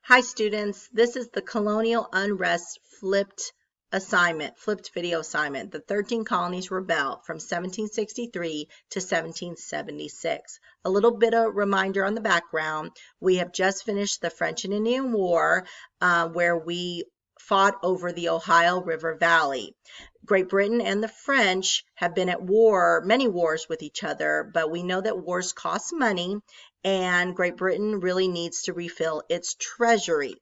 Hi students, this is the Colonial Unrest flipped video assignment. The 13 colonies rebelled from 1763 to 1776. A little bit of reminder on the background. We have just finished the French and Indian War where we fought over the Ohio River Valley. Great Britain and the French have been at war, many wars with each other, but we know that wars cost money and Great Britain really needs to refill its treasury.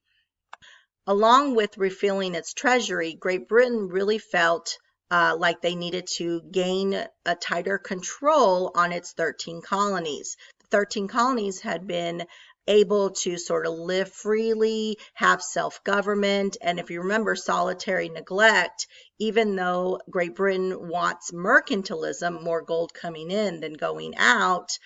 Along with refilling its treasury, Great Britain really felt like they needed to gain a tighter control on its 13 colonies. The 13 colonies had been able to sort of live freely, have self-government, and if you remember solitary neglect, even though Great Britain wants mercantilism, more gold coming in than going out,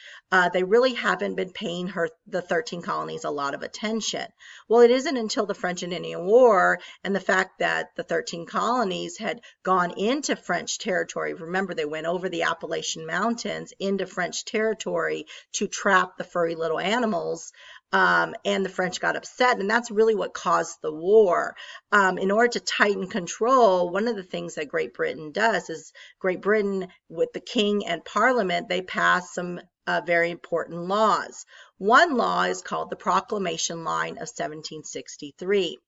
they really haven't been paying the 13 colonies a lot of attention. Well, it isn't until the French and Indian War and the fact that the 13 colonies had gone into French territory. Remember, they went over the Appalachian Mountains into French territory to trap the furry little animals. And the French got upset, and that's really what caused the war. In order to tighten control, one of the things that Great Britain does is Great Britain, with the king and parliament, they pass some very important laws. One law is called the Proclamation Line of 1763.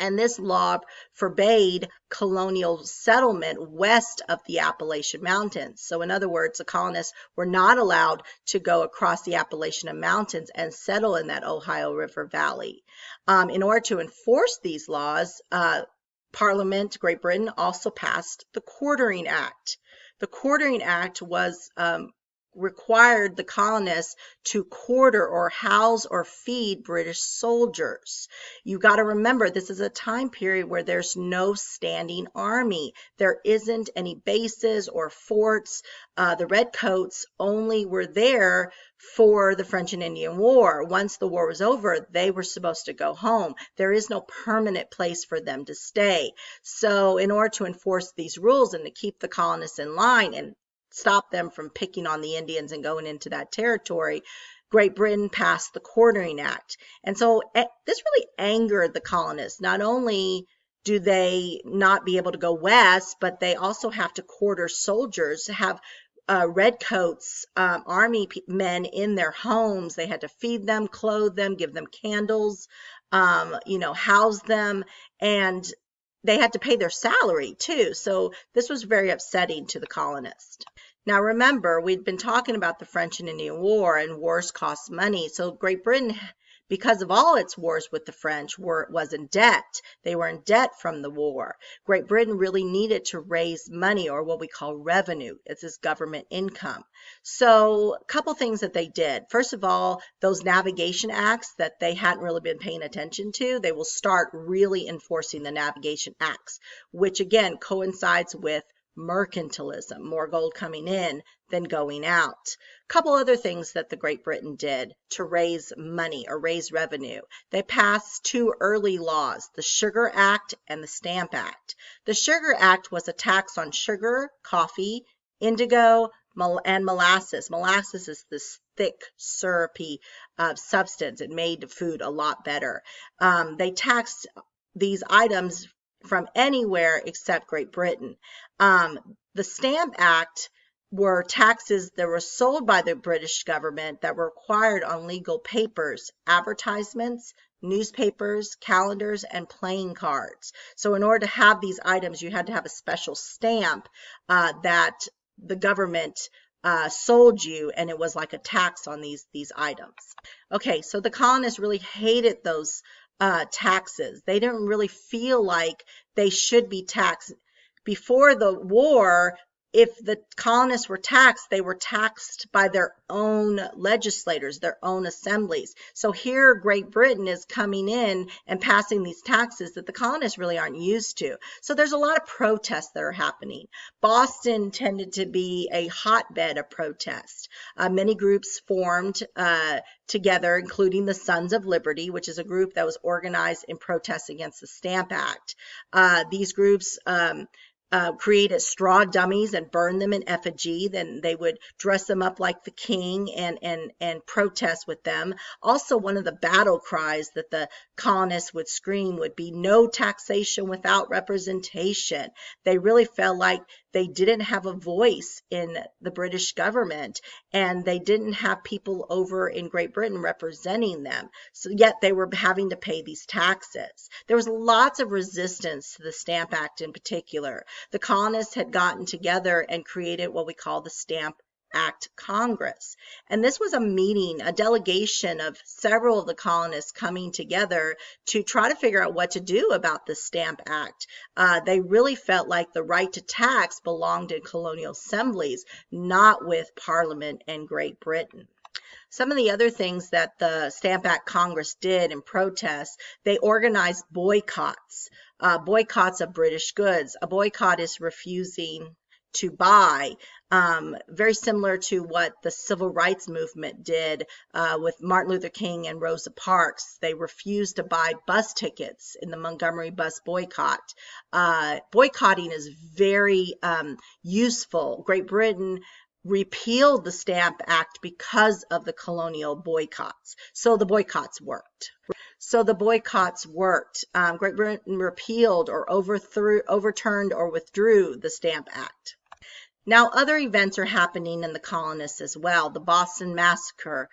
And this law forbade colonial settlement west of the Appalachian Mountains. So in other words, the colonists were not allowed to go across the Appalachian Mountains and settle in that Ohio River Valley. In order to enforce these laws, Parliament, Great Britain, also passed the Quartering Act. The Quartering Act was required the colonists to quarter or house or feed British soldiers. You got to remember, this is a time period where there's no standing army. There isn't any bases or forts. The Redcoats only were there for the French and Indian War. Once the war was over, they were supposed to go home. There is no permanent place for them to stay. So in order to enforce these rules and to keep the colonists in line and stop them from picking on the Indians and going into that territory, Great Britain passed the Quartering Act. And so this really angered the colonists. Not only do they not be able to go west, but they also have to quarter soldiers, have Redcoats army men in their homes. They had to feed them, clothe them, give them candles, house them, and they had to pay their salary too. So this was very upsetting to the colonists. Now remember, we'd been talking about the French and Indian War, and wars cost money. So Great Britain, because of all its wars with the French, was in debt. They were in debt from the war. Great Britain really needed to raise money, or what we call revenue. It's this government income. So a couple things that they did. First of all, those navigation acts that they hadn't really been paying attention to, they will start really enforcing the navigation acts, which again coincides with mercantilism, more gold coming in than going out. A couple other things that the Great Britain did to raise money or raise revenue. They passed two early laws, the Sugar Act and the Stamp Act. The Sugar Act was a tax on sugar, coffee, indigo, and molasses. Molasses is this thick, syrupy substance. It made food a lot better. They taxed these items from anywhere except Great Britain. The Stamp Act were taxes that were sold by the British government that were required on legal papers, advertisements, newspapers, calendars, and playing cards. So in order to have these items, you had to have a special stamp that the government sold you, and it was like a tax on these items. Okay, so the colonists really hated those taxes. They didn't really feel like they should be taxed. Before the war, if the colonists were taxed, they were taxed by their own legislators, their own assemblies. So here Great Britain is coming in and passing these taxes that the colonists really aren't used to. So there's a lot of protests that are happening. Boston tended to be a hotbed of protest. Many groups formed together, including the Sons of Liberty, which is a group that was organized in protest against the Stamp Act. These groups created straw dummies and burn them in effigy. Then they would dress them up like the king and protest with them. Also, one of the battle cries that the colonists would scream would be "No taxation without representation." They really felt like they didn't have a voice in the British government, and they didn't have people over in Great Britain representing them. So yet they were having to pay these taxes. There was lots of resistance to the Stamp Act in particular. The colonists had gotten together and created what we call the Stamp Act Congress. And this was a meeting, a delegation of several of the colonists coming together to try to figure out what to do about the Stamp Act. They really felt like the right to tax belonged in colonial assemblies, not with Parliament and Great Britain. Some of the other things that the Stamp Act Congress did in protest, they organized boycotts, boycotts of British goods. A boycott is refusing to buy, very similar to what the civil rights movement did with Martin Luther King and Rosa Parks. They refused to buy bus tickets in the Montgomery bus boycott. Boycotting is very useful. Great Britain repealed the Stamp Act because of the colonial boycotts. So the boycotts worked. Great Britain repealed or overturned or withdrew the Stamp Act. Now, other events are happening in the colonists as well. The Boston Massacre,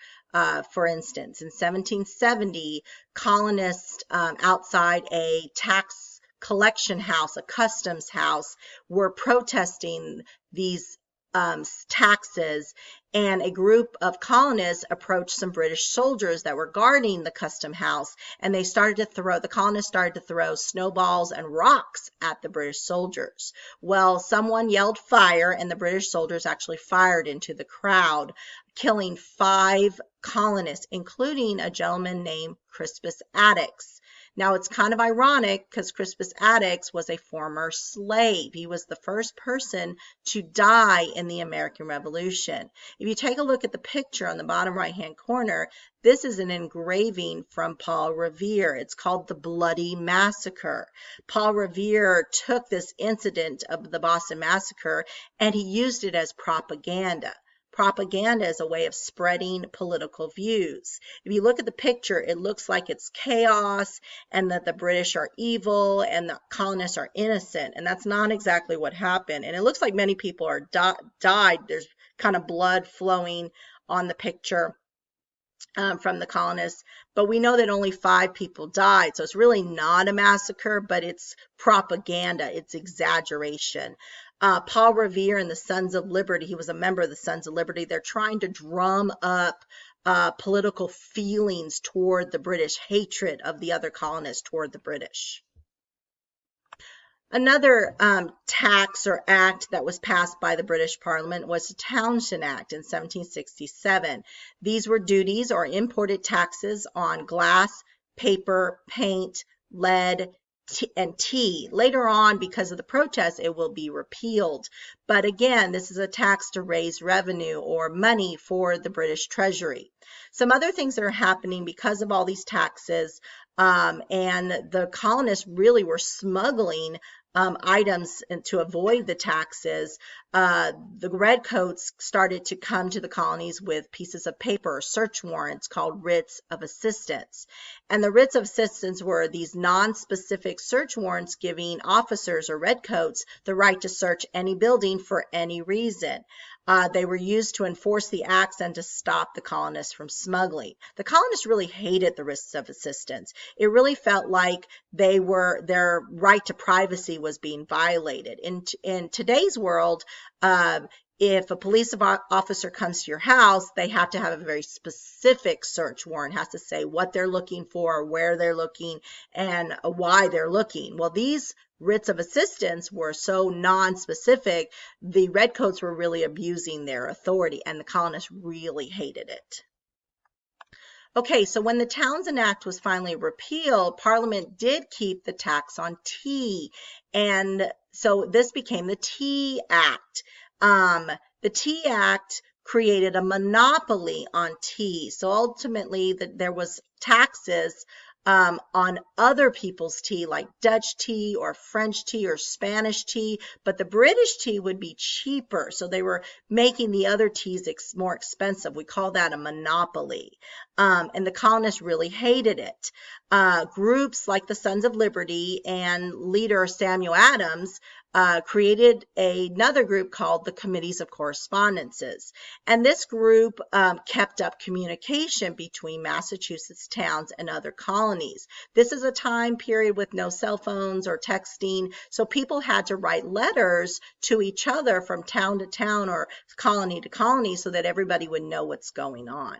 for instance, in 1770, colonists outside a tax collection house, a customs house, were protesting these taxes, and a group of colonists approached some British soldiers that were guarding the custom house, and the colonists started to throw snowballs and rocks at the British soldiers. Well, someone yelled fire, and the British soldiers actually fired into the crowd, killing 5 colonists, including a gentleman named Crispus Attucks. Now, it's kind of ironic because Crispus Attucks was a former slave. He was the first person to die in the American Revolution. If you take a look at the picture on the bottom right-hand corner, this is an engraving from Paul Revere. It's called the Bloody Massacre. Paul Revere took this incident of the Boston Massacre and he used it as propaganda. Propaganda is a way of spreading political views. If you look at the picture, it looks like it's chaos and that the British are evil and the colonists are innocent, and that's not exactly what happened. And it looks like many people are died. There's kind of blood flowing on the picture from the colonists, but we know that only 5 people died, so it's really not a massacre, but it's propaganda, it's exaggeration. Paul Revere and the Sons of Liberty, he was a member of the Sons of Liberty, they're trying to drum up political feelings toward the British, hatred of the other colonists toward the British. Another tax or act that was passed by the British Parliament was the Townshend Act in 1767. These were duties or imported taxes on glass, paper, paint, lead, and tea. Later on, because of the protests, it will be repealed. But again, this is a tax to raise revenue or money for the British Treasury. Some other things that are happening because of all these taxes, and the colonists really were smuggling items to avoid the taxes. The Redcoats started to come to the colonies with pieces of paper, search warrants called writs of assistance. And the writs of assistance were these non-specific search warrants giving officers or Redcoats the right to search any building for any reason. They were used to enforce the acts and to stop the colonists from smuggling. The colonists really hated the writs of assistance. It really felt like their right to privacy was being violated. In today's world, if a police officer comes to your house, they have to have a very specific search warrant. It has to say what they're looking for, where they're looking, and why they're looking. Well, these writs of assistance were so non-specific, the Redcoats were really abusing their authority, and the colonists really hated it. Okay, so when the Townshend Act was finally repealed, Parliament did keep the tax on tea, and so this became the Tea Act. The Tea Act created a monopoly on tea, so ultimately there was taxes on other people's tea, like Dutch tea or French tea or Spanish tea, but the British tea would be cheaper. So they were making the other teas more expensive. We call that a monopoly. And the colonists really hated it. Groups like the Sons of Liberty and leader Samuel Adams created another group called the Committees of Correspondences. And this group kept up communication between Massachusetts towns and other colonies. This is a time period with no cell phones or texting, so people had to write letters to each other from town to town or colony to colony so that everybody would know what's going on.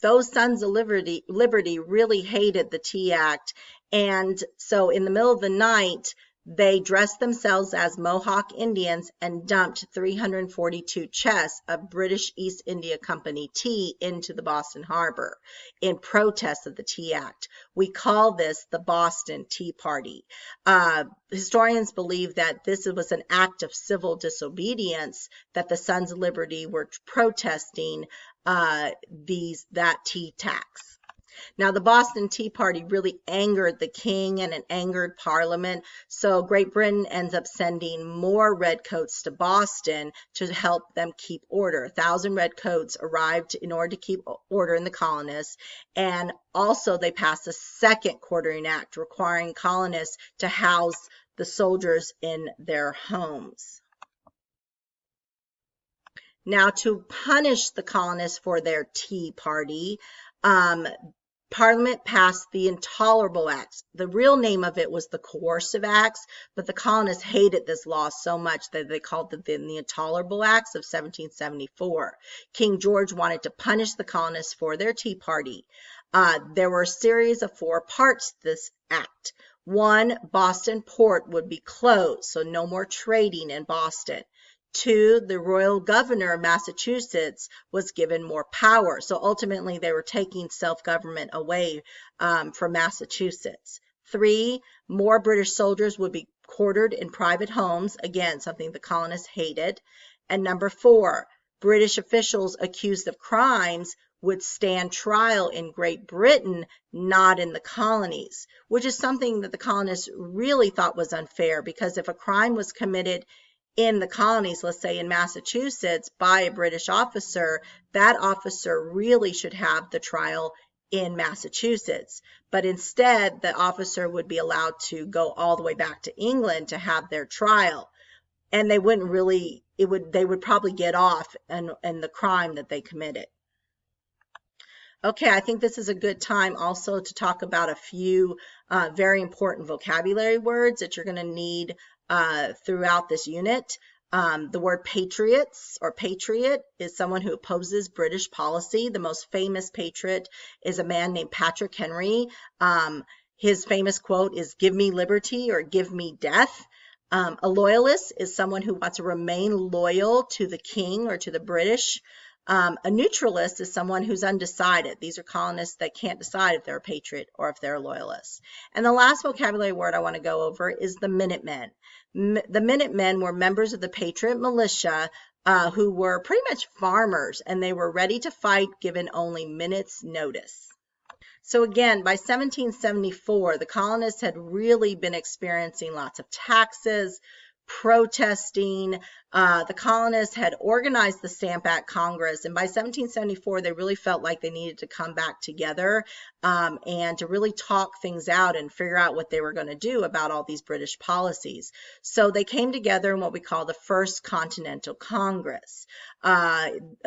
Those Sons of Liberty really hated the Tea Act, and so in the middle of the night, they dressed themselves as Mohawk Indians and dumped 342 chests of British East India Company tea into the Boston Harbor in protest of the Tea Act. We call this the Boston Tea Party. Historians believe that this was an act of civil disobedience, that the Sons of Liberty were protesting that tea tax. Now, the Boston Tea Party really angered the king and it angered Parliament, so Great Britain ends up sending more redcoats to Boston to help them keep order. 1,000 redcoats arrived in order to keep order in the colonists, and also they passed a second quartering act requiring colonists to house the soldiers in their homes. Now, to punish the colonists for their Tea Party, Parliament passed the Intolerable Acts. The real name of it was the Coercive Acts, but the colonists hated this law so much that they called it the Intolerable Acts of 1774. King George wanted to punish the colonists for their Tea Party. There were a series of 4 parts to this act. 1, Boston port would be closed, so no more trading in Boston. 2, the royal governor of Massachusetts was given more power. So ultimately, they were taking self-government away from Massachusetts. 3, more British soldiers would be quartered in private homes. Again, something the colonists hated. And number 4, British officials accused of crimes would stand trial in Great Britain, not in the colonies, which is something that the colonists really thought was unfair, because if a crime was committed in the colonies, let's say in Massachusetts, by a British officer, that officer really should have the trial in Massachusetts. But instead, the officer would be allowed to go all the way back to England to have their trial. And they wouldn't really, they would probably get off in the crime that they committed. Okay, I think this is a good time also to talk about a few very important vocabulary words that you're going to need throughout this unit. The word patriots or patriot is someone who opposes British policy. The most famous patriot is a man named Patrick Henry. His famous quote is, "Give me liberty or give me death." A loyalist is someone who wants to remain loyal to the king or to the British. A neutralist is someone who's undecided. These are colonists that can't decide if they're a patriot or if they're a loyalist. And the last vocabulary word I want to go over is the Minutemen. The Minutemen were members of the Patriot militia who were pretty much farmers, and they were ready to fight given only minutes' notice. So again, by 1774, the colonists had really been experiencing lots of taxes, protesting. The colonists had organized the Stamp Act Congress, and by 1774 they really felt like they needed to come back together and to really talk things out and figure out what they were going to do about all these British policies. So they came together in what we call the First Continental Congress.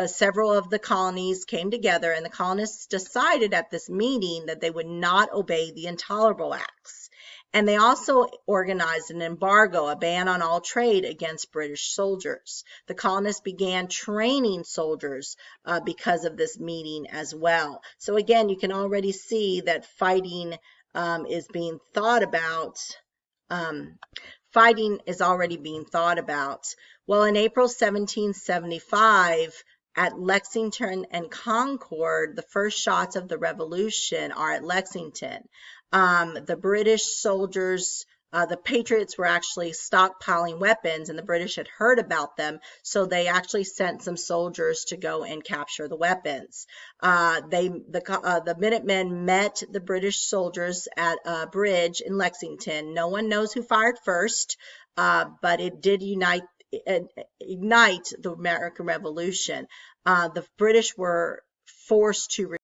Several of the colonies came together, and the colonists decided at this meeting that they would not obey the Intolerable Acts. And they also organized an embargo, a ban on all trade against British soldiers. The colonists began training soldiers because of this meeting as well. So again, you can already see that fighting is being thought about. Fighting is already being thought about. Well, in April 1775, at Lexington and Concord, the first shots of the revolution are at Lexington. The British soldiers The Patriots were actually stockpiling weapons, and the British had heard about them, so they actually sent some soldiers to go and capture the weapons. The Minutemen met the British soldiers at a bridge in Lexington. No one knows who fired first, but it did ignite the American Revolution. The British were forced to